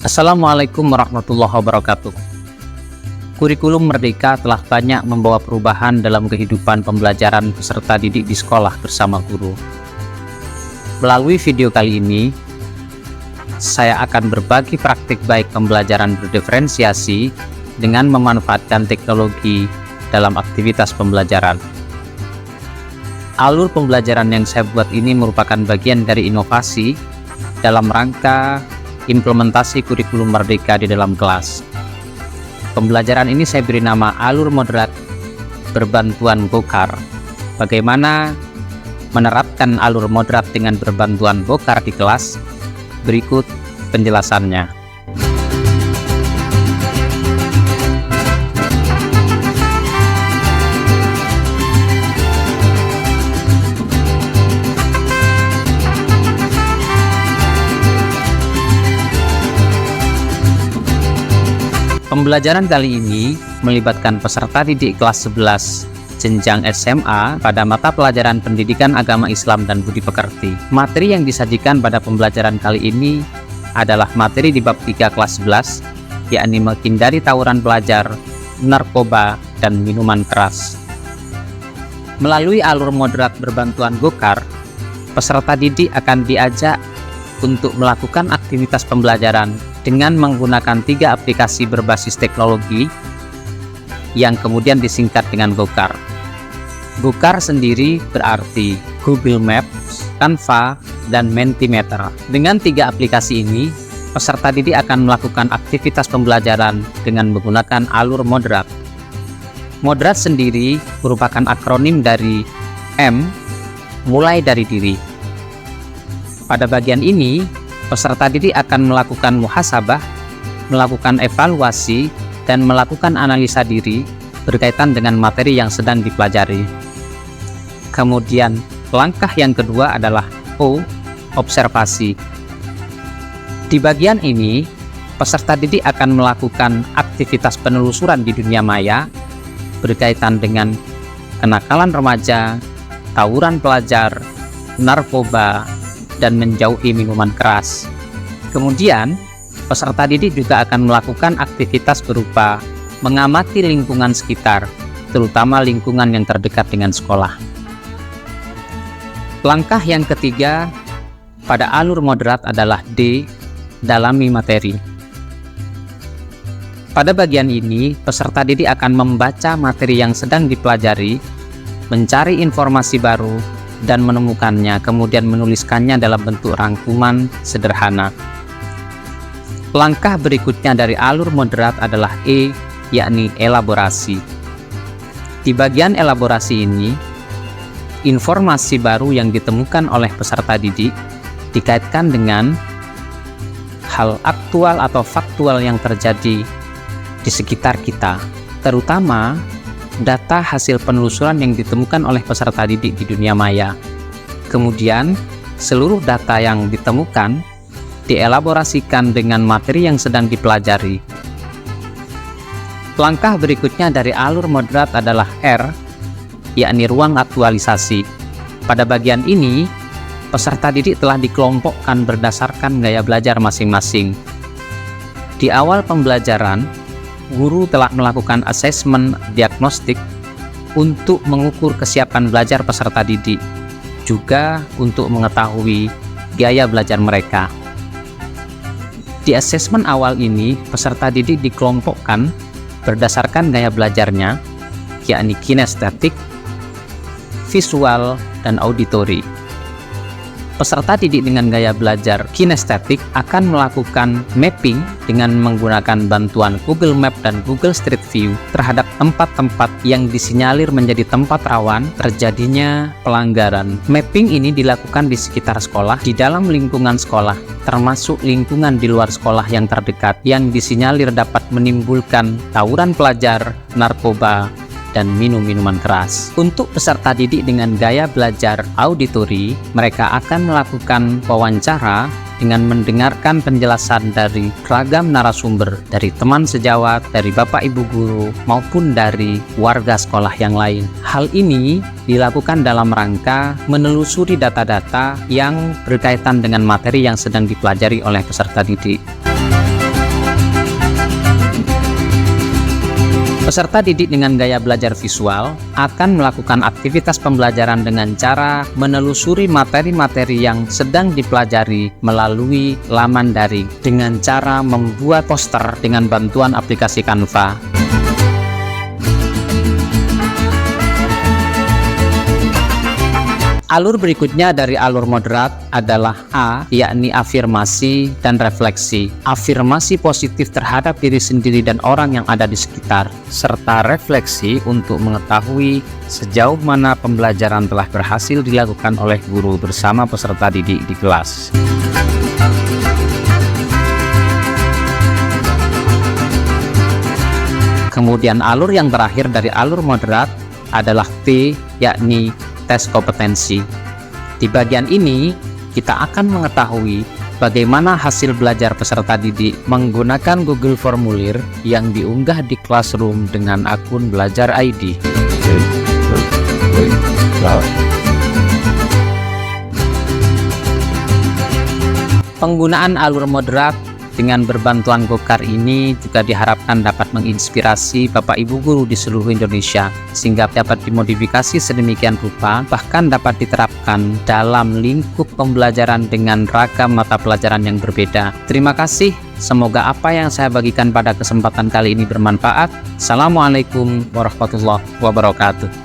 Assalamualaikum warahmatullahi wabarakatuh. Kurikulum Merdeka telah banyak membawa perubahan dalam kehidupan pembelajaran peserta didik di sekolah bersama guru. Melalui video kali ini, saya akan berbagi praktik baik pembelajaran berdiferensiasi dengan memanfaatkan teknologi dalam aktivitas pembelajaran. Alur pembelajaran yang saya buat ini merupakan bagian dari inovasi dalam rangka implementasi kurikulum Merdeka di dalam kelas. Pembelajaran ini saya beri nama alur moderat berbantuan Gokar. Bagaimana menerapkan alur moderat dengan berbantuan Gokar di kelas? Berikut penjelasannya. Pembelajaran kali ini melibatkan peserta didik kelas 11 jenjang SMA pada mata pelajaran Pendidikan Agama Islam dan Budi Pekerti. Materi yang disajikan pada pembelajaran kali ini adalah materi di bab 3 kelas 11, yakni menghindari tawuran pelajar, narkoba, dan minuman keras. Melalui alur moderat berbantuan Gokar, peserta didik akan diajak untuk melakukan aktivitas pembelajaran dengan menggunakan 3 aplikasi berbasis teknologi yang kemudian disingkat dengan Gokar. Gokar sendiri berarti Google Maps, Canva, dan Mentimeter. Dengan 3 aplikasi ini, peserta didik akan melakukan aktivitas pembelajaran dengan menggunakan alur moderat. Moderat sendiri merupakan akronim dari M, mulai dari diri. Pada bagian ini, peserta didik akan melakukan muhasabah, melakukan evaluasi, dan melakukan analisa diri berkaitan dengan materi yang sedang dipelajari. Kemudian, langkah yang kedua adalah O, observasi. Di bagian ini, peserta didik akan melakukan aktivitas penelusuran di dunia maya berkaitan dengan kenakalan remaja, tawuran pelajar, narkoba, dan menjauhi minuman keras. Kemudian, peserta didik juga akan melakukan aktivitas berupa mengamati lingkungan sekitar, terutama lingkungan yang terdekat dengan sekolah. Langkah yang ketiga pada alur moderat adalah D, dalami materi. Pada bagian ini, peserta didik akan membaca materi yang sedang dipelajari, mencari informasi baru, dan menemukannya, kemudian menuliskannya dalam bentuk rangkuman sederhana. Langkah berikutnya dari alur moderat adalah E, yakni elaborasi. Di bagian elaborasi ini, informasi baru yang ditemukan oleh peserta didik dikaitkan dengan hal aktual atau faktual yang terjadi di sekitar kita, terutama data hasil penelusuran yang ditemukan oleh peserta didik di dunia maya. Kemudian, seluruh data yang ditemukan dielaborasikan dengan materi yang sedang dipelajari. Langkah berikutnya dari alur moderat adalah R, yakni ruang aktualisasi. Pada bagian ini, peserta didik telah dikelompokkan berdasarkan gaya belajar masing-masing. Di awal pembelajaran, guru telah melakukan asesmen diagnostik untuk mengukur kesiapan belajar peserta didik, juga untuk mengetahui gaya belajar mereka. Di asesmen awal ini, peserta didik dikelompokkan berdasarkan gaya belajarnya, yakni kinestetik, visual, dan auditori. Peserta didik dengan gaya belajar kinestetik akan melakukan mapping dengan menggunakan bantuan Google Map dan Google Street View terhadap tempat-tempat yang disinyalir menjadi tempat rawan terjadinya pelanggaran. Mapping ini dilakukan di sekitar sekolah, di dalam lingkungan sekolah, termasuk lingkungan di luar sekolah yang terdekat yang disinyalir dapat menimbulkan tawuran pelajar, narkoba, dan minum-minuman keras. Untuk peserta didik dengan gaya belajar auditori, mereka akan melakukan wawancara dengan mendengarkan penjelasan dari ragam narasumber, dari teman sejawat, dari bapak ibu guru, maupun dari warga sekolah yang lain. Hal ini dilakukan dalam rangka menelusuri data-data yang berkaitan dengan materi yang sedang dipelajari oleh peserta didik. Peserta didik dengan gaya belajar visual akan melakukan aktivitas pembelajaran dengan cara menelusuri materi-materi yang sedang dipelajari melalui laman daring dengan cara membuat poster dengan bantuan aplikasi Canva. Alur berikutnya dari alur moderat adalah A, yakni afirmasi dan refleksi. Afirmasi positif terhadap diri sendiri dan orang yang ada di sekitar, serta refleksi untuk mengetahui sejauh mana pembelajaran telah berhasil dilakukan oleh guru bersama peserta didik di kelas. Kemudian alur yang terakhir dari alur moderat adalah T, yakni tes kompetensi. Di bagian ini, kita akan mengetahui bagaimana hasil belajar peserta didik menggunakan Google Formulir yang diunggah di Classroom dengan akun Belajar ID. Penggunaan alur moderat dengan berbantuan Gokar ini juga diharapkan dapat menginspirasi Bapak Ibu guru di seluruh Indonesia sehingga dapat dimodifikasi sedemikian rupa, bahkan dapat diterapkan dalam lingkup pembelajaran dengan ragam mata pelajaran yang berbeda. Terima kasih, semoga apa yang saya bagikan pada kesempatan kali ini bermanfaat. Assalamualaikum warahmatullahi wabarakatuh.